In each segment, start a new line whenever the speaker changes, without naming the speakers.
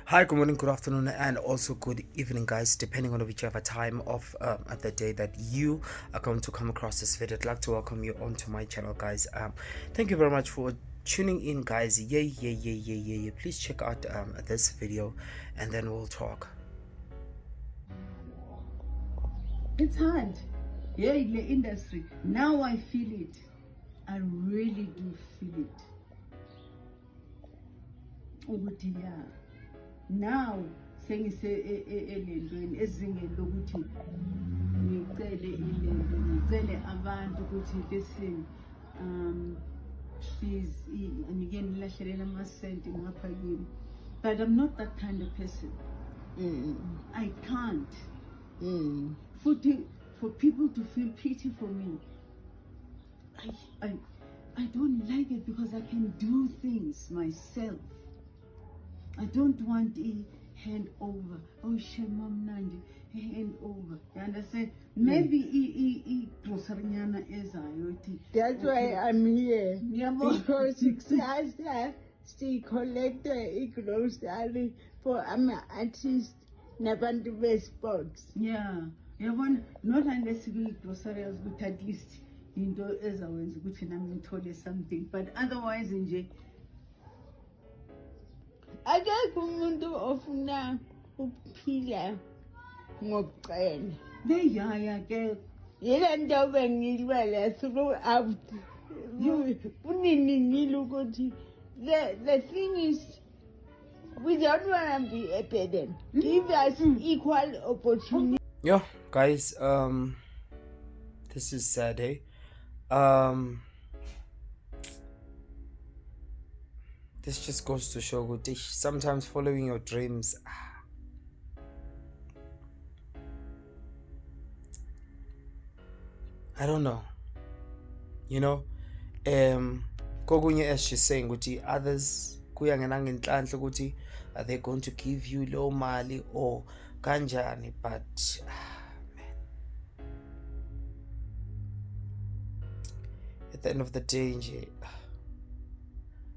Hi, good morning, good afternoon, and also good evening, guys, depending on whichever time of the day that you are going to come across this video. I'd like to welcome you onto my channel, guys. Thank you very much for tuning in, guys. Yeah. Please check out this video, and then we'll talk.
It's hard. Yeah, in the industry. Now I feel it. I really do feel it. Ukuthi yeah. Now sengise elendweni ezingeni lokuthi ngicele ilento ngicele abantu ukuthi listen please ngike nilahlelela amasenti ngapha kimi, but I'm not that kind of person. I can't. For people to feel pity for me, I don't like it because I can do things myself. I don't want a hand over. Oh, Shemam Nandi, a hand over. You understand? Maybe grocery is
That's why I'm here.
Yeah,
Because Sasa she collected a grocery for artist Nabantu sports.
yeah. You want not unless we grocery but at least into ezawenza ukuthi nami ngithole something, but otherwise nje
Akekho umuntu ofuna ukuphila ngokucela.
leyaya ke
Yile nto bengilwela throughout. Kuniningile ukuthi the thing is we don't want to be a burden. Give us equal opportunity.
Yo, guys. This is Saturday. This just goes to show good. Sometimes following your dreams. I don't know. You know, kokunye as she's saying ukuthi others kuya ngenangenhlanhla ukuthi are they going to give you low mali or kanjani, but man, at the end of the day nje,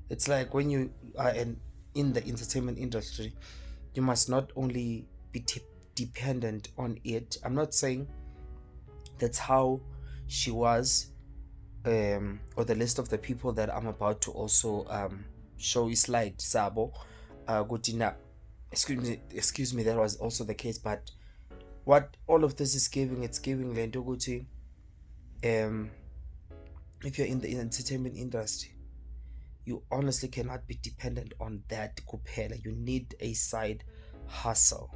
it's like when you are in the entertainment industry, you must not only be dependent on it. I'm not saying that's how she was, or the list of the people that I'm about to also show you slide sabo Gutina, excuse me, that was also the case. But what all of this is giving, it's giving lento ukuthi if you're in the entertainment industry, you honestly cannot be dependent on that kuphela. You need a side hustle.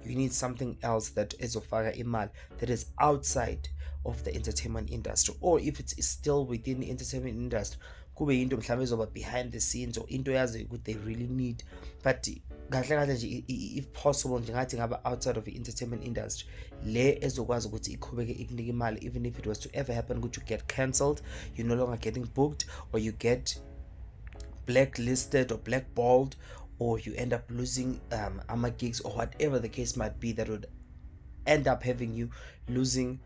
You need something else that is ofaka imali, that is outside of the entertainment industry, or if it's still within the entertainment industry, kube into mhlawumbe ezoba behind the scenes or into yazi ukuthi they really need. But kahle kahle nje, if possible nje ngathi ngaba outside of the entertainment industry, le ezokwazi ukuthi iqhubeke ikunika imali, even if it was to ever happen ukuthi you get cancelled, you're no longer getting booked, or you get blacklisted or blackballed, or you end up losing gigs, or whatever the case might be, that would end up having you losing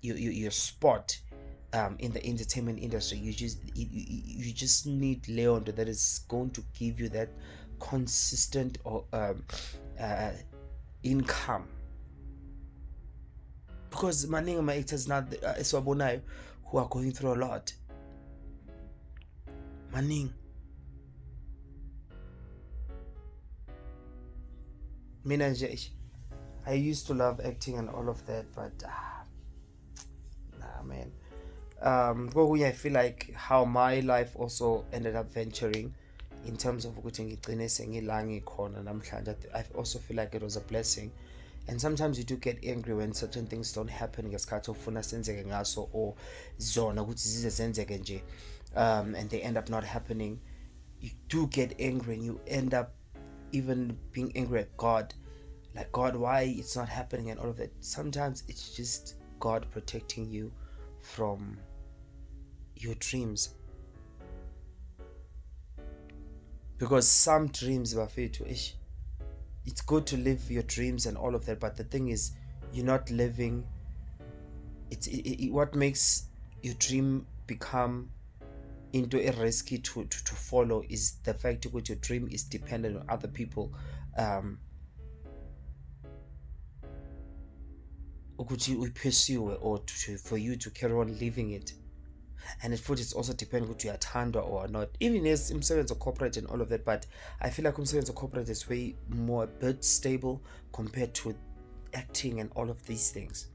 your spot in the entertainment industry. You just need Leon that is going to give you that consistent or income, because maningi my actors now esiwabonayo who are going through a lot. Maningi. Mina nje, I used to love acting and all of that, but nah, man. I feel like how my life also ended up venturing in terms of ukuthi ngigcine sengila ngikhona namhlanje. I also feel like it was a blessing. And sometimes you do get angry when certain things don't happen ngesikhathi ofuna senzeke ngaso, or zona ukuthi zize zenzeke nje, and they end up not happening. You do get angry and you end up even being angry at God, like, God, why it's not happening and all of that. Sometimes it's just God protecting you from your dreams, because some dreams bafethu, it's good to live your dreams and all of that, but the thing is, you're not living. What makes your dream become into a risky to follow is the fact that your dream is dependent on other people ukuthi uyipursue or for you to carry on living it. And it's also dependent ukuthi uyathandwa or not. Even as umsebenzi corporate and all of that, but I feel like umsebenzi corporate is way more a bit stable compared to acting and all of these things.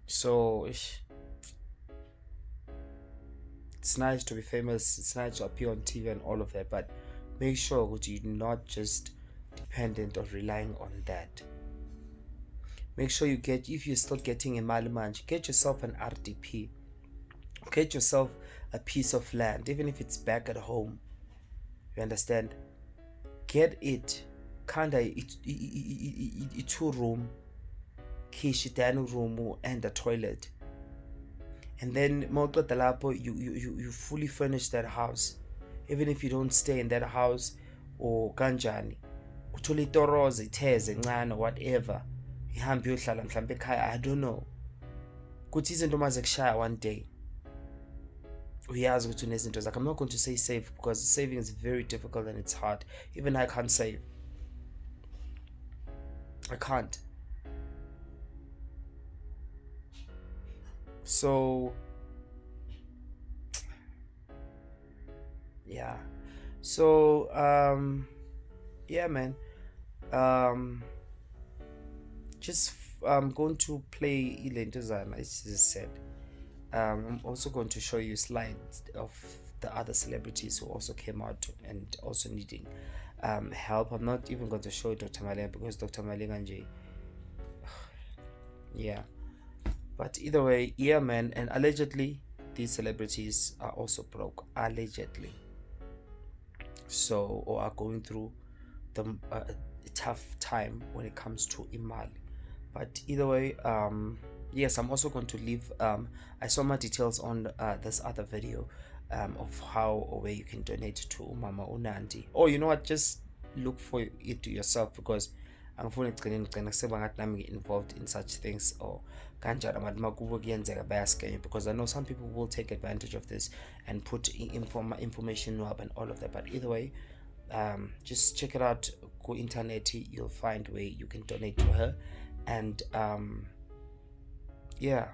So it's nice to be famous, it's nice to appear on TV and all of that, but make sure that you're not just dependent or relying on that. Make sure if you're still getting a malimanj, get yourself an RDP, get yourself a piece of land, even if it's back at home. You understand? Get it. Kinda a 2-room, kishi dining room and a toilet. And then you fully furnish that house. Even if you don't stay in that house or kanjani. Uthole itoroze, itheze, ncane, whatever. Ihambe uyohlala mhlambe ekhaya, I don't know. Kuthi izinto maze kushaya one day. Uyazi ukuthi unezinto zakho. I'm not going to say save because saving is very difficult and it's hard. Even I can't save. I can't. So yeah. So yeah, man. Just I'm going to play Ilentuzana, as I said. I'm also going to show you slides of the other celebrities who also came out and also needing help. I'm not even going to show Dr. Malenga because Dr. Malenga, yeah. But either way, yeah, man. And allegedly, these celebrities are also broke. Allegedly. So, or are going through the tough time when it comes to imali. But either way, yes, I'm also going to leave I saw my details on this other video of how or where you can donate to Umama Unandi. Or you know what, just look for it yourself because I'm fully involved in such things or because I know some people will take advantage of this and put information up and all of that. But either way, just check it out. Go internet, you'll find where you can donate to her. And yeah.